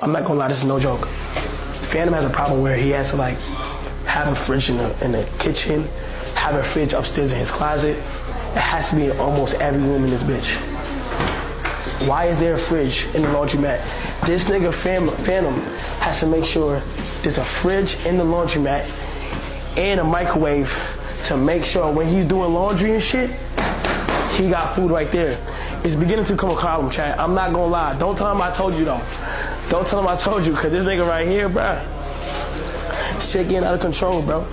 I'm not gonna lie, this is no joke. Phantom has a problem where he has to like have a fridge in the kitchen, have a fridge upstairs in his closet. It has to be in almost every room in this bitch. Why is there a fridge in the laundromat? This nigga Phantom has to make sure there's a fridge in the laundromat and a microwave to make sure when he's doing laundry and shit, he got food right there. It's beginning to become a problem, Chad. I'm not gonna lie. Don't tell him I told you though. Don't tell him I told you, cause this nigga right here, bruh, shit getting out of control, bro.